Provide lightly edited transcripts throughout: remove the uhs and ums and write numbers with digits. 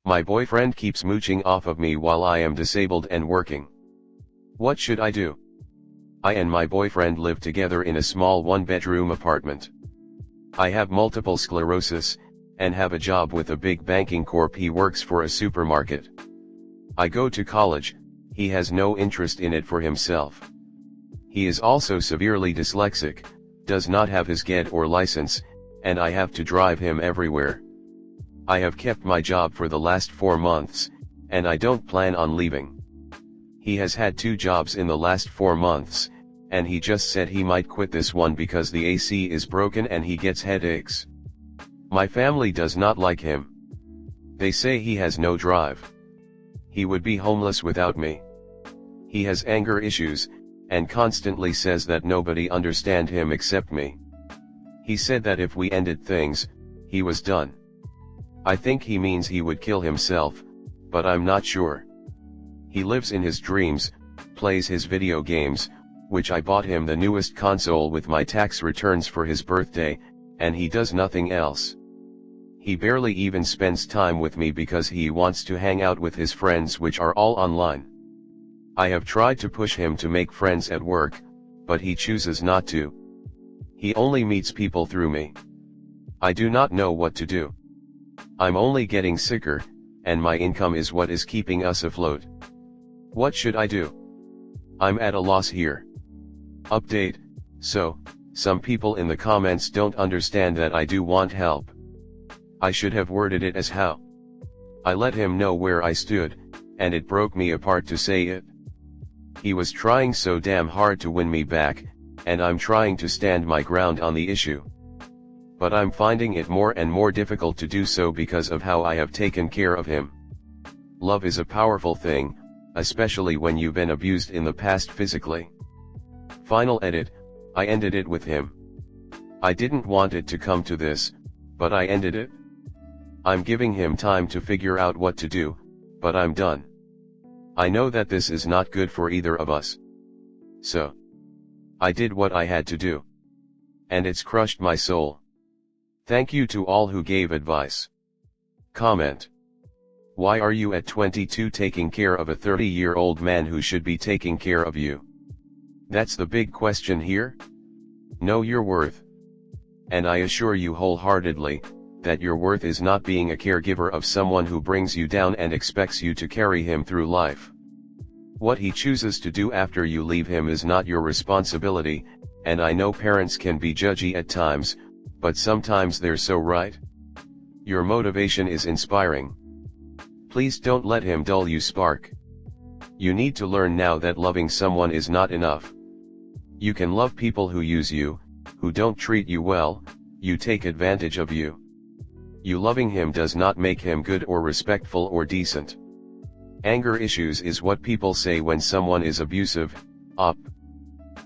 My boyfriend keeps mooching off of me while I am disabled and working. What should I do? I and my boyfriend live together in a small one-bedroom apartment. I have multiple sclerosis, and have a job with a big banking corp. He works for a supermarket. I go to college, he has no interest in it for himself. He is also severely dyslexic, does not have his GED or license, and I have to drive him everywhere. I have kept my job for the last 4 months, and I don't plan on leaving. He has had 2 jobs in the last 4 months, and he just said he might quit this one because the AC is broken and he gets headaches. My family does not like him. They say he has no drive. He would be homeless without me. He has anger issues, and constantly says that nobody understand him except me. He said that if we ended things, he was done. I think he means he would kill himself, but I'm not sure. He lives in his dreams, plays his video games, which I bought him the newest console with my tax returns for his birthday, and he does nothing else. He barely even spends time with me because he wants to hang out with his friends, which are all online. I have tried to push him to make friends at work, but he chooses not to. He only meets people through me. I do not know what to do. I'm only getting sicker, and my income is what is keeping us afloat. What should I do? I'm at a loss here. Update: so, some people in the comments don't understand that I do want help. I should have worded it as how. I let him know where I stood, and it broke me apart to say it. He was trying so damn hard to win me back, and I'm trying to stand my ground on the issue. But I'm finding it more and more difficult to do so because of how I have taken care of him. Love is a powerful thing, especially when you've been abused in the past physically. Final edit: I ended it with him. I didn't want it to come to this, but I ended it. I'm giving him time to figure out what to do, but I'm done. I know that this is not good for either of us. So, I did what I had to do. And it's crushed my soul. Thank you to all who gave advice. Comment: why are you at 22 taking care of a 30-year-old man who should be taking care of you? That's the big question here. Know your worth. And I assure you wholeheartedly, that your worth is not being a caregiver of someone who brings you down and expects you to carry him through life. What he chooses to do after you leave him is not your responsibility, and I know parents can be judgy at times, but sometimes they're so right. Your motivation is inspiring. Please don't let him dull your spark. You need to learn now that loving someone is not enough. You can love people who use you, who don't treat you well, you take advantage of you. You loving him does not make him good or respectful or decent. Anger issues is what people say when someone is abusive.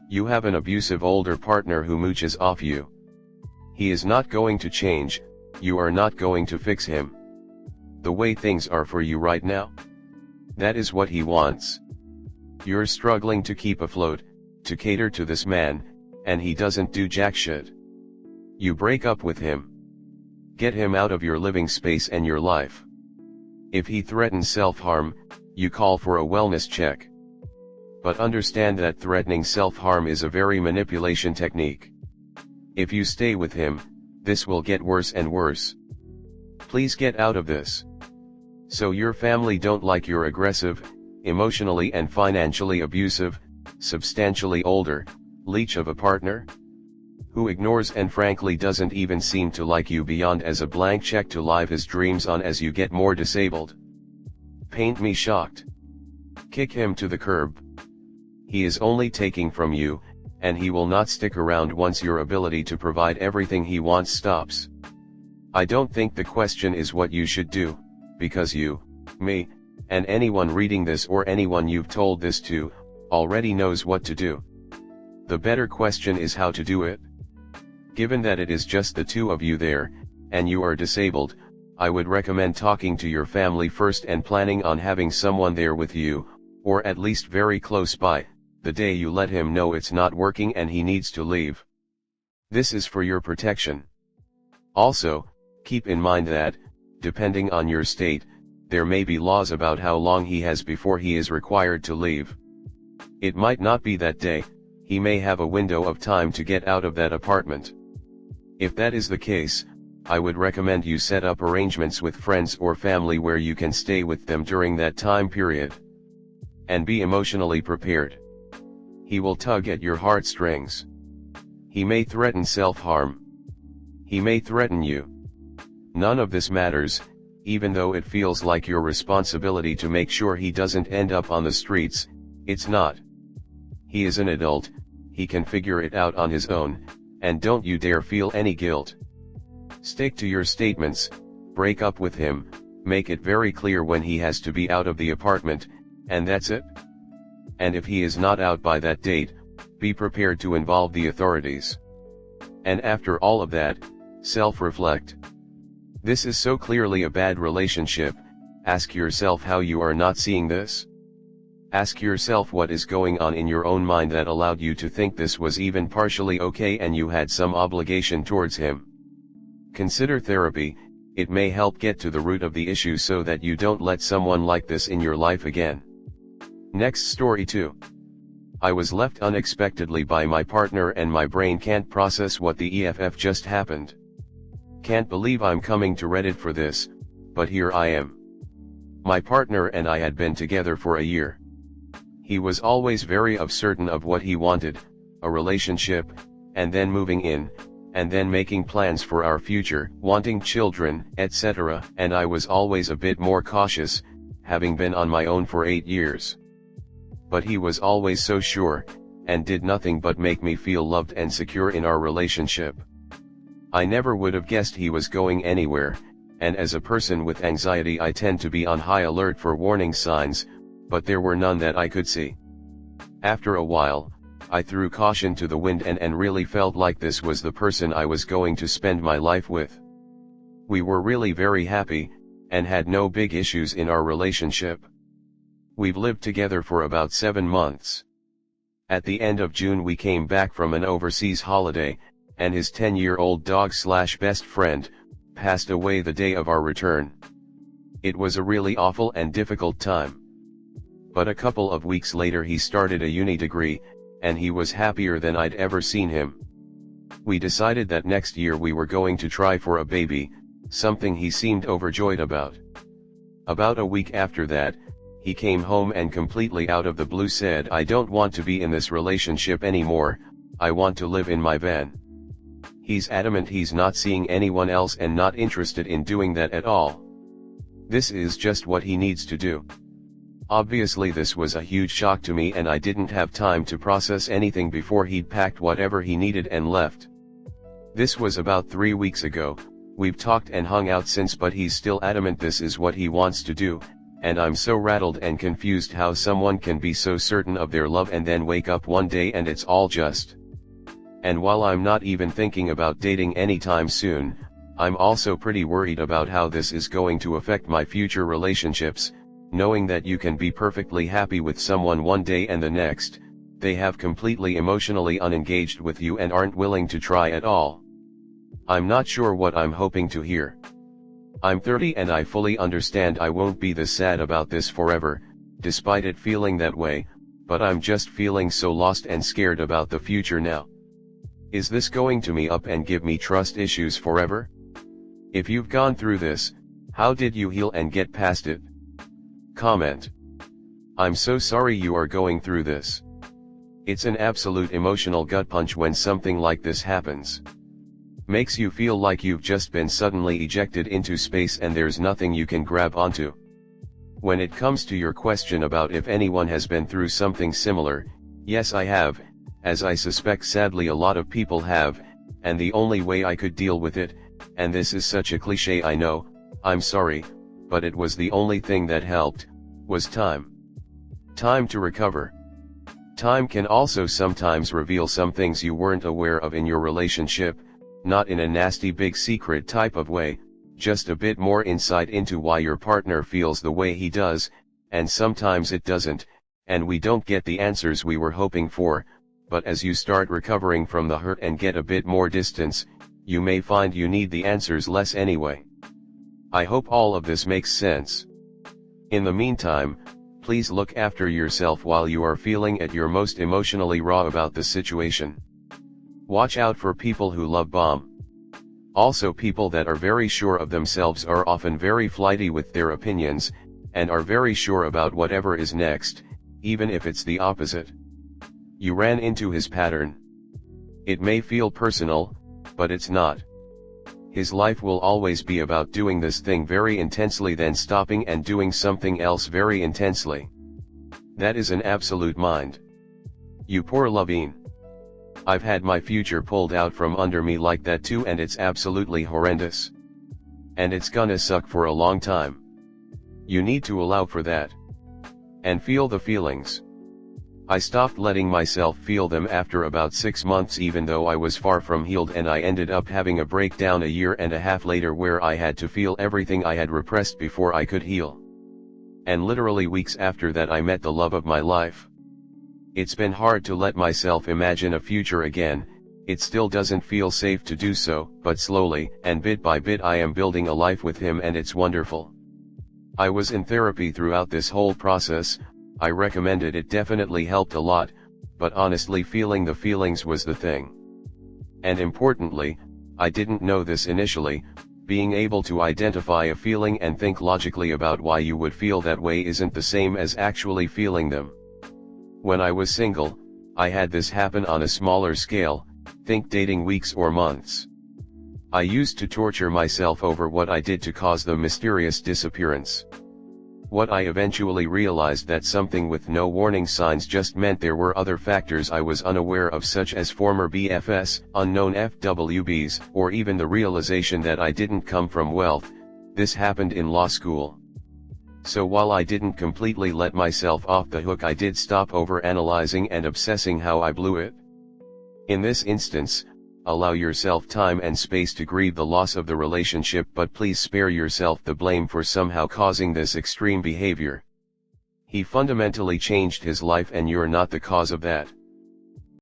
You have an abusive older partner who mooches off you. He is not going to change, you are not going to fix him. The way things are for you right now, that is what he wants. You're struggling to keep afloat, to cater to this man, and he doesn't do jack shit. You break up with him. Get him out of your living space and your life. If he threatens self-harm, you call for a wellness check. But understand that threatening self-harm is a very manipulation technique. If you stay with him, this will get worse and worse. Please get out of this. So your family don't like your aggressive, emotionally and financially abusive, substantially older, leech of a partner? Who ignores and frankly doesn't even seem to like you beyond as a blank check to live his dreams on as you get more disabled. Paint me shocked. Kick him to the curb. He is only taking from you, and he will not stick around once your ability to provide everything he wants stops. I don't think the question is what you should do, because you, me, and anyone reading this or anyone you've told this to, already knows what to do. The better question is how to do it. Given that it is just the two of you there, and you are disabled, I would recommend talking to your family first and planning on having someone there with you, or at least very close by, the day you let him know it's not working and he needs to leave. This is for your protection. Also, keep in mind that, depending on your state, there may be laws about how long he has before he is required to leave. It might not be that day, he may have a window of time to get out of that apartment. If that is the case, I would recommend you set up arrangements with friends or family where you can stay with them during that time period. And be emotionally prepared. He will tug at your heartstrings. He may threaten self-harm. He may threaten you. None of this matters, even though it feels like your responsibility to make sure he doesn't end up on the streets. It's not. He is an adult, he can figure it out on his own, and don't you dare feel any guilt. Stick to your statements, break up with him, make it very clear when he has to be out of the apartment, and that's it. And if he is not out by that date, be prepared to involve the authorities. And after all of that, self-reflect. This is so clearly a bad relationship. Ask yourself how you are not seeing this. Ask yourself what is going on in your own mind that allowed you to think this was even partially okay and you had some obligation towards him. Consider therapy, it may help get to the root of the issue so that you don't let someone like this in your life again. Next story 2. I was left unexpectedly by my partner and my brain can't process what the EFF just happened. Can't believe I'm coming to Reddit for this, but here I am. My partner and I had been together for a year. He was always very certain of what he wanted, a relationship, and then moving in, and then making plans for our future, wanting children, etc., and I was always a bit more cautious, having been on my own for 8 years. But he was always so sure, and did nothing but make me feel loved and secure in our relationship. I never would have guessed he was going anywhere, and as a person with anxiety I tend to be on high alert for warning signs, but there were none that I could see. After a while, I threw caution to the wind and really felt like this was the person I was going to spend my life with. We were really very happy, and had no big issues in our relationship. We've lived together for about 7 months. At the end of June we came back from an overseas holiday, and his 10-year-old dog/best friend, passed away the day of our return. It was a really awful and difficult time. But a couple of weeks later he started a uni degree, and he was happier than I'd ever seen him. We decided that next year we were going to try for a baby, something he seemed overjoyed about. About a week after that, he came home and completely out of the blue said, "I don't want to be in this relationship anymore, I want to live in my van." He's adamant he's not seeing anyone else and not interested in doing that at all. This is just what he needs to do. Obviously this was a huge shock to me and I didn't have time to process anything before he'd packed whatever he needed and left. This was about 3 weeks ago. We've talked and hung out since, but he's still adamant this is what he wants to do, and I'm so rattled and confused how someone can be so certain of their love and then wake up one day and it's all just. And while I'm not even thinking about dating anytime soon, I'm also pretty worried about how this is going to affect my future relationships, knowing that you can be perfectly happy with someone one day and the next, they have completely emotionally unengaged with you and aren't willing to try at all. I'm not sure what I'm hoping to hear. I'm 30 and I fully understand I won't be this sad about this forever, despite it feeling that way, but I'm just feeling so lost and scared about the future now. Is this going to me up and give me trust issues forever? If you've gone through this, how did you heal and get past it? Comment. I'm so sorry you are going through this. It's an absolute emotional gut punch when something like this happens. Makes you feel like you've just been suddenly ejected into space and there's nothing you can grab onto. When it comes to your question about if anyone has been through something similar, yes I have, as I suspect sadly a lot of people have, and the only way I could deal with it, and this is such a cliche I know, I'm sorry, but it was the only thing that helped, was time. Time to recover. Time can also sometimes reveal some things you weren't aware of in your relationship, not in a nasty big secret type of way, just a bit more insight into why your partner feels the way he does, and sometimes it doesn't, and we don't get the answers we were hoping for, but as you start recovering from the hurt and get a bit more distance, you may find you need the answers less anyway. I hope all of this makes sense. In the meantime, please look after yourself while you are feeling at your most emotionally raw about the situation. Watch out for people who love bomb. Also, people that are very sure of themselves are often very flighty with their opinions, and are very sure about whatever is next, even if it's the opposite. You ran into his pattern. It may feel personal, but it's not. His life will always be about doing this thing very intensely, then stopping and doing something else very intensely. That is an absolute mind. You poor Lovine. I've had my future pulled out from under me like that too, and it's absolutely horrendous. And it's gonna suck for a long time. You need to allow for that. And feel the feelings. I stopped letting myself feel them after about 6 months, even though I was far from healed, and I ended up having a breakdown a year and a half later where I had to feel everything I had repressed before I could heal. And literally weeks after that I met the love of my life. It's been hard to let myself imagine a future again. It still doesn't feel safe to do so, but slowly, and bit by bit, I am building a life with him, and it's wonderful. I was in therapy throughout this whole process. I recommend it, it definitely helped a lot, but honestly feeling the feelings was the thing. And importantly, I didn't know this initially, being able to identify a feeling and think logically about why you would feel that way isn't the same as actually feeling them. When I was single, I had this happen on a smaller scale, think dating weeks or months. I used to torture myself over what I did to cause the mysterious disappearance. What I eventually realized that something with no warning signs just meant there were other factors I was unaware of, such as former BFS, unknown FWBs, or even the realization that I didn't come from wealth. This happened in law school. So while I didn't completely let myself off the hook, I did stop overanalyzing and obsessing how I blew it. In this instance, allow yourself time and space to grieve the loss of the relationship, but please spare yourself the blame for somehow causing this extreme behavior. He fundamentally changed his life and you're not the cause of that.